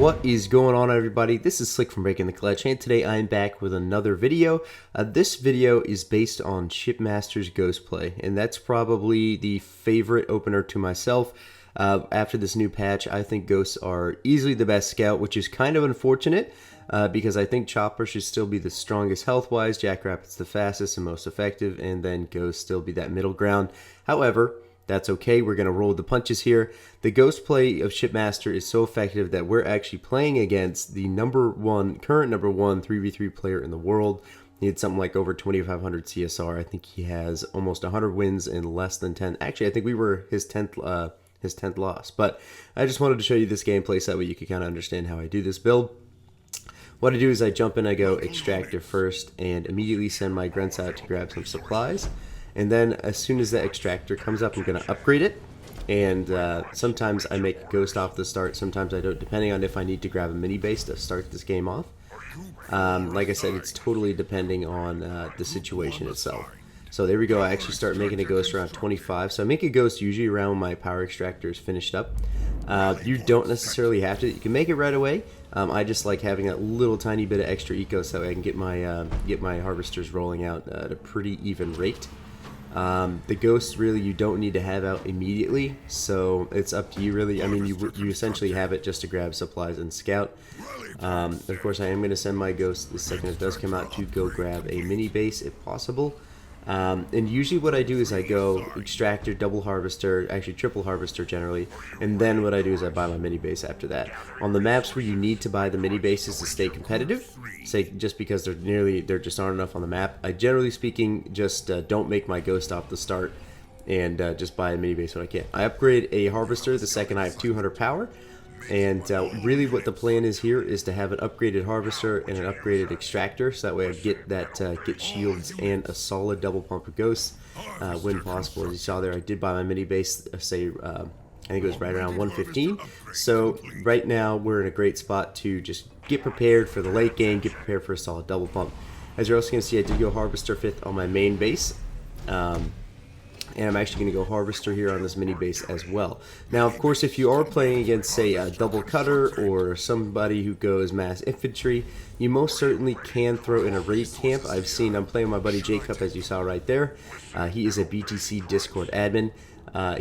What is going on, everybody? This is Slick from Breaking the Clutch, and today I'm back with another video. This video is based on Shipmaster's Ghost Play, and that's probably the favorite opener to myself. After this new patch, I think Ghosts are easily the best scout, which is kind of unfortunate because I think Chopper should still be the strongest health-wise, Jackrabbit's the fastest and most effective, and then Ghost still be that middle ground. However, that's okay, we're going to roll the punches here. The Ghost play of Shipmaster is so effective that we're actually playing against the current number one 3v3 player in the world. He had something like over 2,500 CSR. I think he has almost 100 wins and less than 10. Actually, I think we were his 10th loss. But I just wanted to show you this gameplay so that way you can kind of understand how I do this build. What I do is I jump in, I go Extractor first, and immediately send my grunts out to grab some supplies. And then as soon as that extractor comes up, I'm going to upgrade it. And sometimes I make Ghost off the start, sometimes I don't, depending on if I need to grab a mini base to start this game off. Like I said, it's totally depending on the situation itself. So there we go, I actually start making a Ghost around 25. So I make a Ghost usually around when my power extractor is finished up. You don't necessarily have to, you can make it right away. I just like having that little tiny bit of extra eco so I can get my harvesters rolling out at a pretty even rate. The Ghosts really you don't need to have out immediately, so it's up to you really. I mean, you essentially have it just to grab supplies and scout. Of course, I am going to send my Ghost the second it does come out to go grab a mini base if possible. And usually what I do is I go Extractor, double harvester, actually triple harvester generally, and then what I do is I buy my mini base after that. On the maps where you need to buy the mini bases to stay competitive, say just because there just aren't enough on the map, I generally speaking just don't make my Ghost off the start and just buy a mini base when I can. I upgrade a harvester the second I have 200 power. And really what the plan is here is to have an upgraded harvester and an upgraded extractor, so that way I get shields and a solid double pump of Ghosts when possible. As you saw there, I did buy my mini base, I think it was right around 115. So right now we're in a great spot to just get prepared for the late game, get prepared for a solid double pump. As you're also going to see, I did go harvester 5th on my main base. And I'm actually going to go harvester here on this mini base as well. Now, of course, if you are playing against, say, a double cutter or somebody who goes mass infantry, you most certainly can throw in a raid camp. I'm playing with my buddy Jacob, as you saw right there. He is a BtC Discord admin.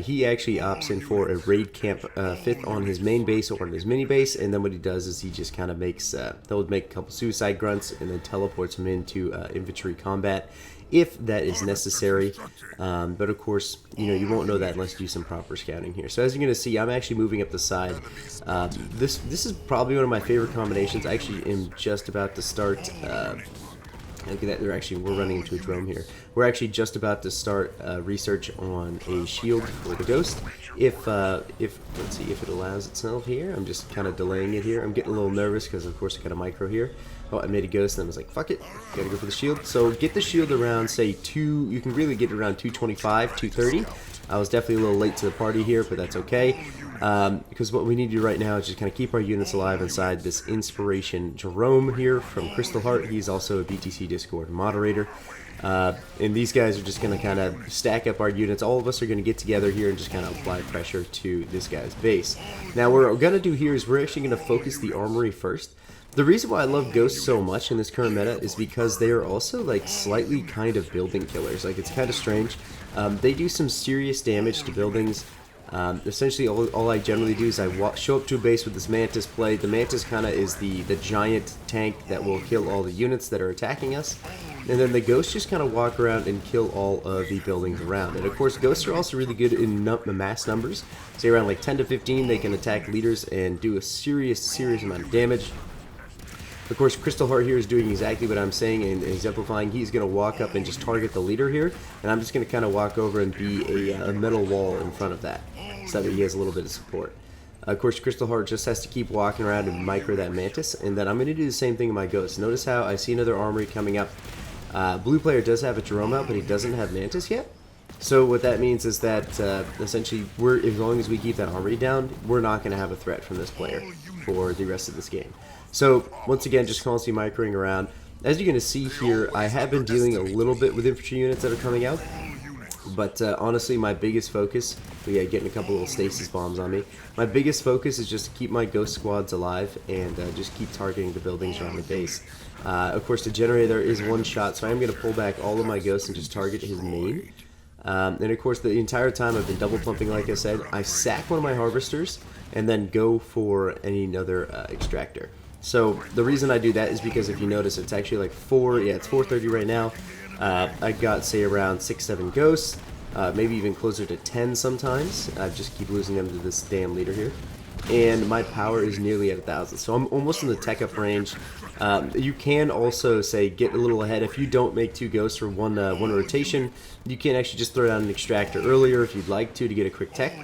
He actually opts in for a raid camp 5th on his main base or on his mini base, and then what he does is he just kind of makes, he'll make a couple suicide grunts and then teleports him into infantry combat if that is necessary. But of course, you won't know that unless you do some proper scouting here. So as you're going to see, I'm actually moving up the side. This is probably one of my favorite combinations. I actually am just about to start. Look at that, we're running into a drone here. We're actually just about to start research on a shield for the Ghost. Let's see if it allows itself here. I'm just kind of delaying it here. I'm getting a little nervous because of course I got a micro here. Oh, I made a Ghost and I was like, fuck it, gotta go for the shield. So get the shield around, say, you can really get it around 225, 230. I was definitely a little late to the party here, but that's okay. Because what we need to do right now is just kind of keep our units alive inside this Inspiration Jerome here from Crystal Heart. He's also a BtC Discord moderator. And these guys are just going to kind of stack up our units. All of us are going to get together here and just kind of apply pressure to this guy's base. Now what we're going to do here is we're actually going to focus the armory first. The reason why I love Ghosts so much in this current meta is because they are also like slightly kind of building killers. Like, it's kind of strange. They do some serious damage to buildings. Essentially all I generally do is I show up to a base with this Mantis play. The Mantis kind of is the giant tank that will kill all the units that are attacking us. And then the Ghosts just kind of walk around and kill all of the buildings around. And of course, Ghosts are also really good in mass numbers. Say around like 10 to 15, they can attack leaders and do a serious amount of damage. Of course, Crystal Heart here is doing exactly what I'm saying and exemplifying. He's going to walk up and just target the leader here, and I'm just going to kind of walk over and be a metal wall in front of that, so that he has a little bit of support. Of course, Crystal Heart just has to keep walking around and micro that Mantis, and then I'm going to do the same thing in my Ghost. Notice how I see another armory coming up. Blue player does have a Jerome out, but he doesn't have Mantis yet. So what that means is that essentially, as long as we keep that armory down, we're not going to have a threat from this player for the rest of this game. So once again, just constantly microing around. As you're going to see here, I have been dealing a little bit with infantry units that are coming out. But honestly, my biggest focus, yeah, getting a couple little stasis bombs on me. My biggest focus is just to keep my ghost squads alive and just keep targeting the buildings around the base. Of course, the generator is one shot, so I am going to pull back all of my ghosts and just target his main. And of course, the entire time I've been double pumping, like I said. I sack one of my harvesters and then go for another extractor. So the reason I do that is because if you notice, it's actually like it's 4:30 right now. I got, say, around 6-7 ghosts, maybe even closer to 10 sometimes. I just keep losing them to this damn leader here. And my power is nearly at 1,000, so I'm almost in the tech up range. You can also, say, get a little ahead. If you don't make 2 ghosts for one rotation, you can actually just throw down an extractor earlier if you'd like to get a quick tech.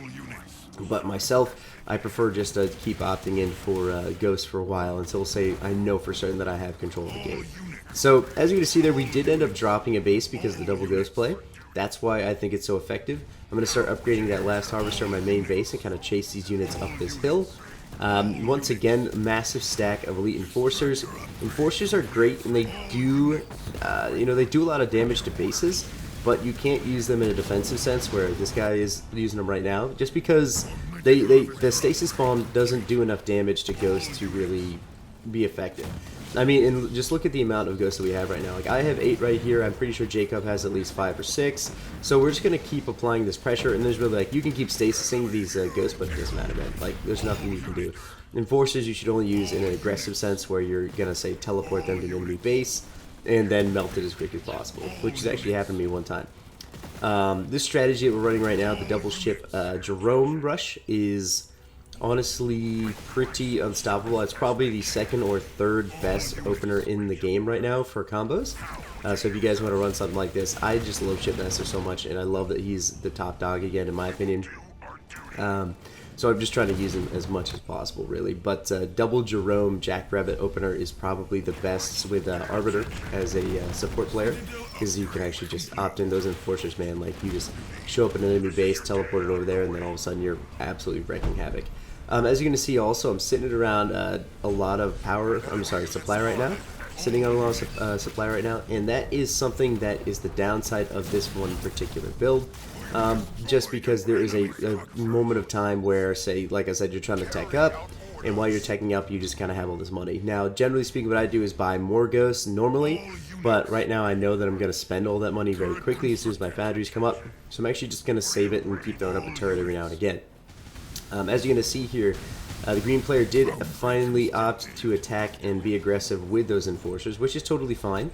But myself, I prefer just to keep opting in for ghosts for a while until, say, I know for certain that I have control of the game. So, as you can see there, we did end up dropping a base because of the double ghost play. That's why I think it's so effective. I'm going to start upgrading that last harvester on my main base and kind of chase these units up this hill. Once again, massive stack of elite enforcers. Enforcers are great, and they do, they do a lot of damage to bases, but you can't use them in a defensive sense where this guy is using them right now, just because the stasis bomb doesn't do enough damage to ghosts to really be effective. I mean, and just look at the amount of ghosts that we have right now. Like, I have 8 right here. I'm pretty sure Jacob has at least 5 or 6. So we're just going to keep applying this pressure, and there's really, like, you can keep stasising these ghosts, but it doesn't matter, man. Like, there's nothing you can do. Enforcers you should only use in an aggressive sense where you're going to, say, teleport them to an enemy base and then melt it as quick as possible, which has actually happened to me one time. This strategy that we're running right now, the double ship Jerome rush, is honestly pretty unstoppable. It's probably the 2nd or 3rd best opener in the game right now for combos. So if you guys want to run something like this, I just love Shipmaster so much, and I love that he's the top dog again, in my opinion. So I'm just trying to use him as much as possible, really. But double Jerome Jackrabbit opener is probably the best with Arbiter as a support player, because you can actually just opt in those enforcers, man. Like, you just show up in an enemy base, teleport it over there, and then all of a sudden you're absolutely wrecking havoc. As you're going to see also, I'm sitting at around a lot of supply right now. Sitting on a lot of supply right now, and that is something that is the downside of this one particular build. Just because there is a moment of time where, say, like I said, you're trying to tech up, and while you're teching up, you just kind of have all this money. Now, generally speaking, what I do is buy more ghosts normally, but right now I know that I'm going to spend all that money very quickly as soon as my foundries come up, so I'm actually just going to save it and keep throwing up a turret every now and again. As you're going to see here, the green player did finally opt to attack and be aggressive with those enforcers, which is totally fine.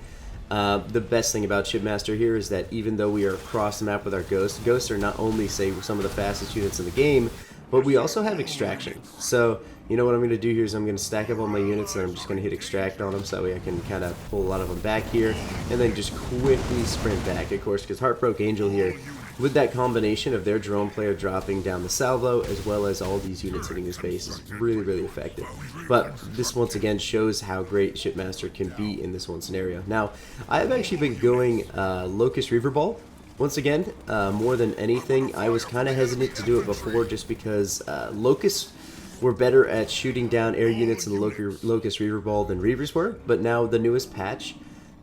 The best thing about Shipmaster here is that even though we are across the map with our ghosts are not only, say, some of the fastest units in the game, but we also have extraction. So, you know what I'm going to do here is I'm going to stack up all my units, and I'm just going to hit extract on them so that way I can kind of pull a lot of them back here, and then just quickly sprint back, of course, because Heartbroke Angel here, with that combination of their drone player dropping down the salvo as well as all these units hitting his base is really, really effective. But this once again shows how great Shipmaster can be in this one scenario. Now, I have actually been going Locust Reaver Ball. Once again, more than anything, I was kind of hesitant to do it before just because Locusts were better at shooting down air units in the Locust Reaver Ball than Reavers were, but now the newest patch,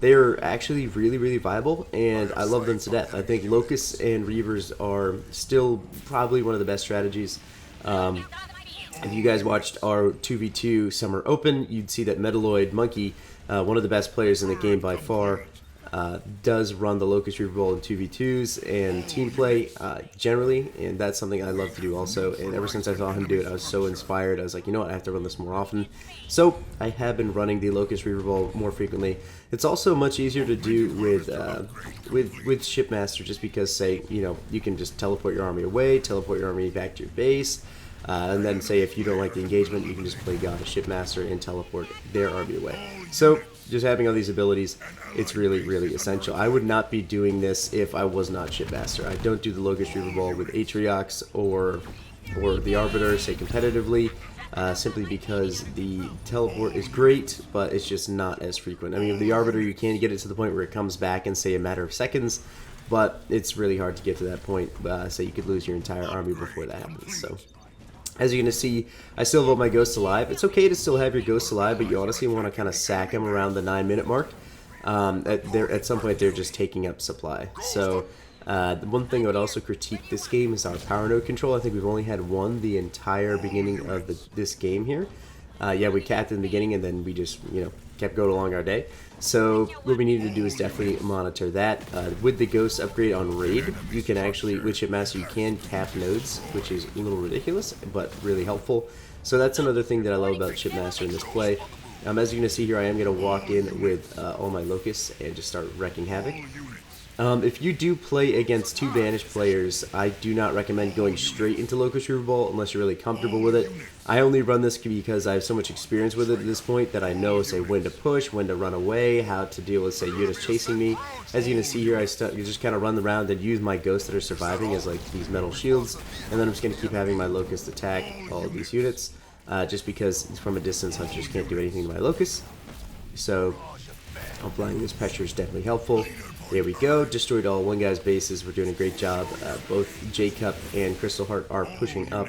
they are actually really, really viable, and I love them to death. I think Locusts and Reavers are still probably one of the best strategies. If you guys watched our 2v2 Summer Open, you'd see that Metaloid Monkey, one of the best players in the game by far, does run the Locust Reaver Ball in 2v2s and team play generally, and that's something I love to do also. And ever since I saw him do it, I was so inspired. I was like, you know what, I have to run this more often. So I have been running the Locust Reaver Ball more frequently. It's also much easier to do with Shipmaster, just because, say, you know, you can just teleport your army away, teleport your army back to your base, and then, say, if you don't like the engagement, you can just play God of Shipmaster and teleport their army away. So just having all these abilities, it's really, really essential. I would not be doing this if I was not Shipmaster. I don't do the Locust Reaver Ball with Atriox or the Arbiter, say, competitively, simply because the teleport is great, but it's just not as frequent. I mean, with the Arbiter, you can get it to the point where it comes back in, say, a matter of seconds, but it's really hard to get to that point, so you could lose your entire army before that happens. So, as you're going to see, I still have all my ghosts alive. It's okay to still have your ghosts alive, but you honestly want to kind of sack them around the 9-minute mark. At some point, they're just taking up supply. So The one thing I would also critique this game is our power node control. I think we've only had one the entire beginning of this game here. Yeah, we capped in the beginning and then we just, kept going along our day. So what we need to do is definitely monitor that. With the Ghost upgrade on Raid, you can actually, with Shipmaster, you can cap nodes, which is a little ridiculous, but really helpful. So that's another thing that I love about Shipmaster in this play. As you're going to see here, I am going to walk in with all my locusts and just start wrecking havoc. If you do play against two banished players, I do not recommend going straight into Locust Reaver Ball unless you're really comfortable with it. I only run this because I have so much experience with it at this point that I know, say, when to push, when to run away, how to deal with, say, units chasing me. As you can see here, you just kind of run around and use my ghosts that are surviving as, like, these metal shields, and then I'm just going to keep having my locust attack all of these units, just because from a distance, hunters can't do anything to my locusts. So applying this pressure is definitely helpful. There we go, destroyed all one guy's bases. We're doing a great job. Both J-Cup and Crystal Heart are pushing up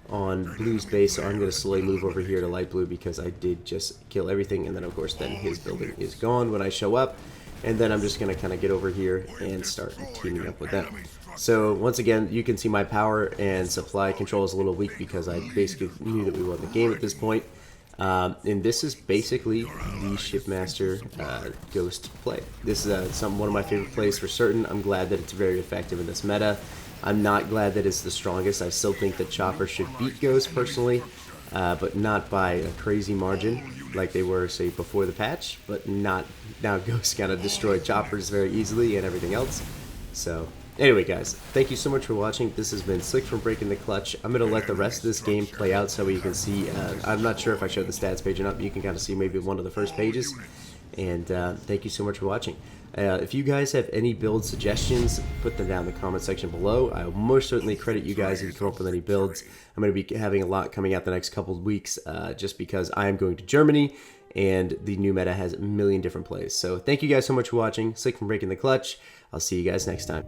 on Blue's base, so I'm going to slowly move over here to Light Blue because I did just kill everything, and then of course then his building is gone when I show up, and then I'm just going to kind of get over here and start teaming up with them. So once again, you can see my power and supply control is a little weak because I basically knew that we won the game at this point. And this is basically the Shipmaster Ghost play. This is one of my favorite plays for certain. I'm glad that it's very effective in this meta. I'm not glad that it's the strongest. I still think that Chopper should beat Ghost personally, but not by a crazy margin like they were, say, before the patch. But not now. Ghost kind of destroyed Choppers very easily and everything else. So anyway, guys, thank you so much for watching. This has been Slick from Breaking the Clutch. I'm going to let the rest of this game play out so you can see. I'm not sure if I showed the stats page or not, but you can kind of see maybe one of the first pages. And thank you so much for watching. If you guys have any build suggestions, put them down in the comment section below. I will most certainly credit you guys if you come up with any builds. I'm going to be having a lot coming out the next couple of weeks just because I am going to Germany and the new meta has a million different plays. So thank you guys so much for watching. Slick from Breaking the Clutch. I'll see you guys next time.